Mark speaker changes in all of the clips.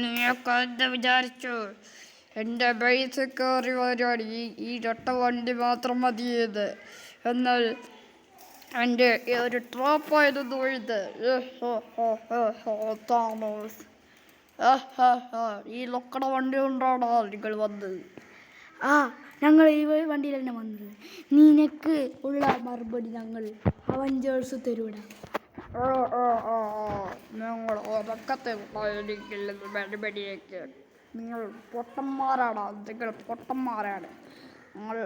Speaker 1: നീയൊക്കെ എന്താ വിചാരിച്ചു? എൻ്റെ ബേസിൽ കയറി വരാണ് ഈ ഒറ്റ വണ്ടി മാത്രം മതിയത്. എന്നാൽ എൻ്റെ ഒരു ട്രാപ്പായിരുന്നു ഇത്. താമസ്, ഈ ലൊക്കട വണ്ടി കൊണ്ടാണോ നിങ്ങൾ വന്നത്?
Speaker 2: ഞങ്ങൾ ഈ വണ്ടിയിൽ തന്നെ വന്നത്. നിനക്ക് ഉള്ള മറുപടി ഞങ്ങൾ അവഞ്ചേഴ്സ് തരൂടാ.
Speaker 1: നിങ്ങൾ ഉറക്കത്തെ മറുപടിയൊക്കെ നിങ്ങൾ പൊട്ടന്മാരാണ്. നിങ്ങൾ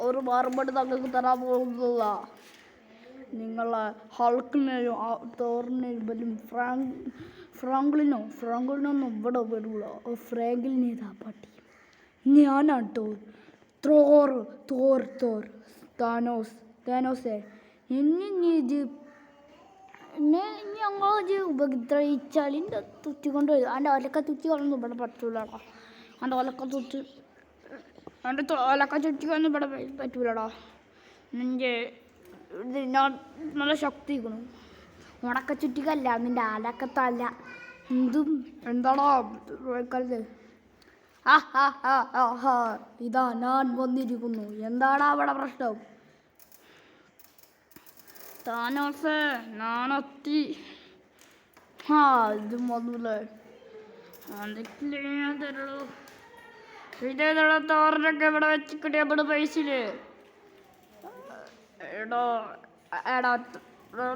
Speaker 1: ഒരു മറുപടി നിങ്ങൾക്ക് തരാൻ പോകുന്നില്ല. നിങ്ങളെ ഹൾക്കിനെയും തോറിനെയും ഫ്രാങ്ക്ലിനൊന്നും ഇവിടെ വരില്ല. ഫ്രാങ്കിലിനേതാ പട്ടി? ഞാനാട്ടോ തോർ താനോസേ. ഞങ്ങൾ ഉപദ്രവിച്ചാൽ എൻ്റെ തുറ്റി കൊണ്ട് വരും. എൻ്റെ ഒലക്ക തുറ്റി കൊണ്ടൊന്നും ഇവിടെ പറ്റൂലടാ. എൻ്റെ ഒലക്ക ചുറ്റിക്കൊന്നും ഇവിടെ പറ്റൂലടാ. നിൻ്റെ ഇത് ഞാൻ നല്ല ശക്തി കിട്ടണം. ഉണക്ക ചുറ്റിക്കല്ല, നിൻ്റെ അലക്കത്തല്ല. എന്താടാ
Speaker 2: കരുത്. ഇതാ ഞാൻ വന്നിരിക്കുന്നു. എന്താടാ അവിടെ പ്രശ്നം?
Speaker 1: താനോസേ, ഞാനെത്തി.
Speaker 2: ഇതും വന്നൂല്ലേ?
Speaker 1: ഇതേതോടെ തോറിനൊക്കെ ഇവിടെ വെച്ചിട്ട് ഇവിടെ പൈസയില്.
Speaker 2: എടാ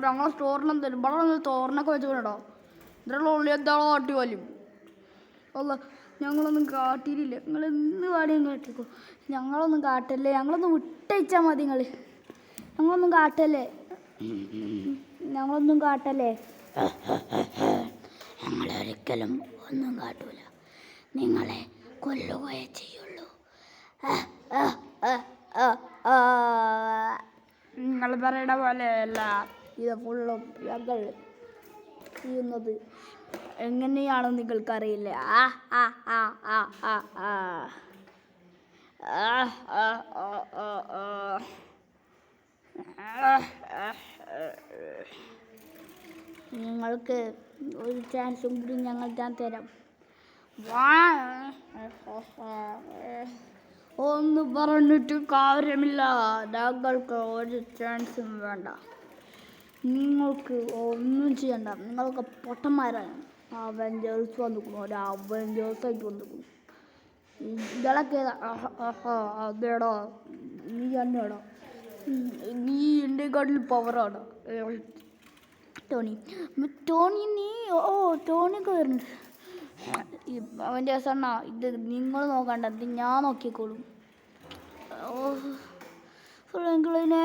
Speaker 2: ഞങ്ങൾ സ്റ്റോറിനും തരും. ഇവിടെ തോറിനൊക്കെ വെച്ചിട്ടുണ്ടോ? ഇതിലുള്ള ഉള്ളി എന്താണോ കാട്ടി വലിയും. അല്ല, ഞങ്ങളൊന്നും കാട്ടിയില്ല. നിങ്ങൾ എന്ന് പാടിയും കാട്ടിക്കോ. ഞങ്ങളൊന്നും കാട്ടല്ലേ. ഞങ്ങളൊന്നും വിട്ടയച്ചാൽ മതി. ഞങ്ങളൊന്നും കാട്ടല്ലേ. ഞങ്ങളൊരിക്കലും ഒന്നും കാട്ടൂല. നിങ്ങളെ കൊല്ലുകയേ ചെയ്യുള്ളൂ.
Speaker 1: നിങ്ങൾ പറയണ പോലെയല്ല.
Speaker 2: ഇത് ഫുള്ളും ഞങ്ങൾ ചെയ്യുന്നത് എങ്ങനെയാണെന്ന് നിങ്ങൾക്കറിയില്ല. നിങ്ങൾക്ക് ഒരു ചാൻസും കൂടി ഞാൻ തരാം.
Speaker 1: ഒന്ന് പറഞ്ഞിട്ട് കാര്യമില്ല. ഞങ്ങൾക്ക് ഒരു ചാൻസും വേണ്ട.
Speaker 2: നിങ്ങൾക്ക് ഒന്നും ചെയ്യണ്ട. നിങ്ങളൊക്കെ പൊട്ടന്മാരാണ്. അവഞ്ചേഴ്സ് വന്നിരിക്കുന്നു. ഒരു അവഞ്ചേഴ്സായിട്ട് വന്നിരിക്കുന്നു. ഇതൊക്കെ
Speaker 1: അതേടാ,
Speaker 2: നീ തന്നെയാടാ.
Speaker 1: നീ എൻ്റെ കാട്ടിൽ പവറാണ്
Speaker 2: ടോണി. ടോണിയൊക്കെ വരുന്നുണ്ട്. അവൻ്റെ സണ്ണ ഇത് നിങ്ങൾ നോക്കണ്ട. ഇത് ഞാൻ നോക്കിക്കോളും. ഫ്രാങ്ക്ലിനെ,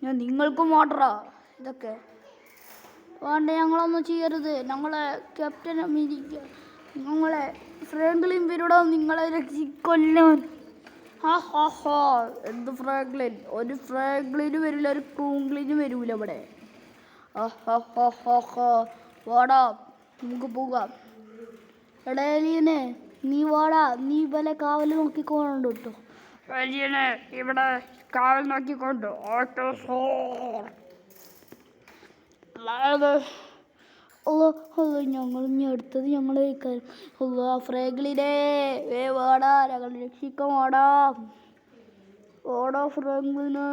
Speaker 2: ഞാൻ നിങ്ങൾക്കും ഓർഡറാ ഇതൊക്കെ വേണ്ട. ഞങ്ങളൊന്നും ചെയ്യരുത്. ഞങ്ങളെ ക്യാപ്റ്റൻ അമേരിക്ക, ഞങ്ങളെ ഫ്രാങ്ക്ലിൻ വരൂടാ നിങ്ങളെ രക്ഷിക്കൊല്ലാൻ.
Speaker 1: എന്ത് ഫ്രാങ്ക്ലിൻ? ഒരു ഫ്രാങ്ക്ലിന് വരില്ല, ഒരു ക്രൂങ്ക്ലിന് വരൂല ഇവിടെ.
Speaker 2: വാടാ, നമുക്ക് പോകാം. എടേലീനെ, നീ വാടാ. നീ വല്ല കാവല് നോക്കിക്കോണ്ട് കേട്ടോ.
Speaker 1: വലിയനെ ഇവിടെ കാവൽ നോക്കിക്കൊണ്ട്
Speaker 2: ഞങ്ങൾ ഇനി അടുത്തത് ഞങ്ങൾ ഫ്രാങ്ക്ലിനെ വാടാ, ഞങ്ങൾ രക്ഷിക്കാൻ വാടാ. ഫ്രാങ്ക്ലിനെ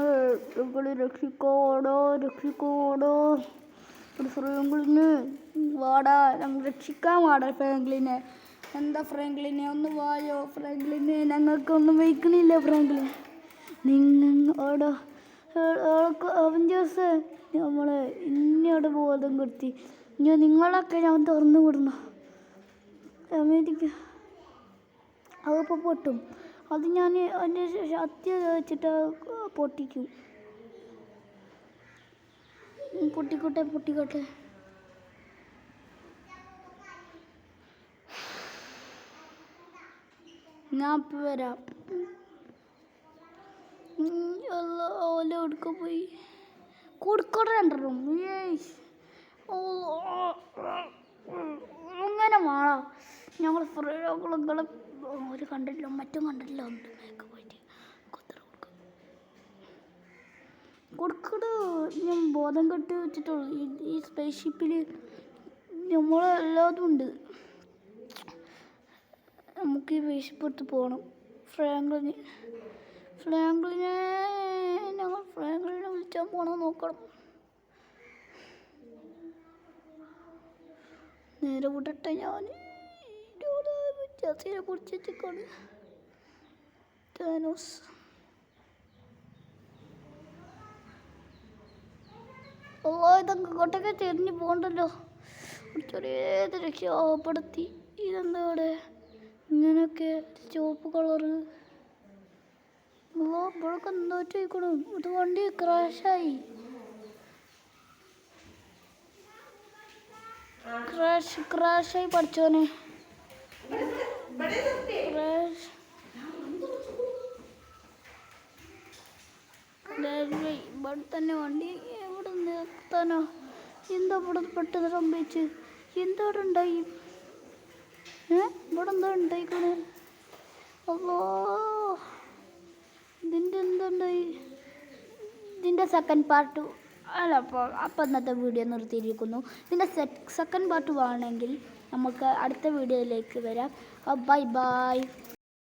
Speaker 2: ഞങ്ങൾ രക്ഷിക്കോടോ. ഫ്രാങ്ക്ലിന് വാടാ, ഞങ്ങൾ രക്ഷിക്കാൻ വാടാ ഫ്രാങ്ക്ലിനെ. എന്താ ഫ്രാങ്ക്ലിനെ, ഒന്ന് വായോ ഫ്രാങ്ക്ലിനെ. ഞങ്ങൾക്കൊന്നും വയ്ക്കണില്ല ഫ്രാങ്ക്ലിൻ. നിങ്ങളോടോ അവഞ്ചേഴ്സ് നമ്മളെ ഇന്നോട് ബോധം കൊടുത്തി. നിങ്ങളൊക്കെ ഞാൻ തുറന്നു വിടണം. അമേരിക്ക അതിപ്പോൾ പൊട്ടും. അത് ഞാൻ അതിൻ്റെ ശക്തി വെച്ചിട്ട് പൊട്ടിക്കും. പൊട്ടിക്കോട്ടെ. ഞാൻ ഇപ്പം വരാം. ഓല കൊടുക്ക പോയി കൊടുക്കോട്ടെ രണ്ടെണ്ണം. അങ്ങനെ മാളാ. ഞങ്ങൾ ഫ്രങ്ങളെ ഒരു കണ്ടില്ല, മറ്റും കണ്ടില്ല. ഉണ്ട് മേക്ക് പോയിട്ട് കൊടുക്കട.
Speaker 1: ഞാൻ ബോധം കെട്ട് വെച്ചിട്ടുള്ളൂ. ഈ സ്പേസ് ഷിപ്പിൽ നമ്മളെല്ലാതും ഉണ്ട്. നമുക്ക് ഈ സ്പേസ് ഷിപ്പ് എടുത്ത് പോകണം. ഫ്രാങ്ക്ലിനെ ഞങ്ങൾ ഫ്രാങ്ക്ലിനെ വിളിച്ചാൽ പോകണം നോക്കണം. നേരെ വിടട്ടെ. ഞാൻ ജാസിനെ കുറിച്ച് വെച്ചേക്കാണ്. താനോസ് ഇതൊക്കെ കൊട്ടൊക്കെ ചെരിഞ്ഞ് പോകണ്ടല്ലോ. ചെറിയത് രക്ഷപ്പെടുത്തി. ഇതെന്താ ഇവിടെ ഇങ്ങനെയൊക്കെ ചുവപ്പ് കളറ്? ഇവിടൊക്കെ എന്തോ ചോദിക്കണം. ഇത് വണ്ടി ക്രാഷായി. ക്രാഷായി പഠിച്ചോനെ. ക്രാഷ് ഇവിടെ തന്നെ വണ്ടി എവിടെ നിർത്താനോ? എന്താ ഇവിടെ പെട്ടെന്ന് സംഭവിച്ച്? എന്താ ഇവിടെ ഉണ്ടായി? ഇവിടെ എന്താ ഉണ്ടായിക്കണേ? അല്ലോ ഇതിൻ്റെ എന്തുണ്ടായി? ഇതിൻ്റെ സെക്കൻഡ് പാർട്ട് അല്ല. അപ്പോൾ ഇന്നത്തെ വീഡിയോ നിർത്തിയിരിക്കുന്നു. ഇതിൻ്റെ സെക്കൻഡ് പാർട്ട് വേണമെങ്കിൽ നമുക്ക് അടുത്ത വീഡിയോയിലേക്ക് വരാം. Bye bye.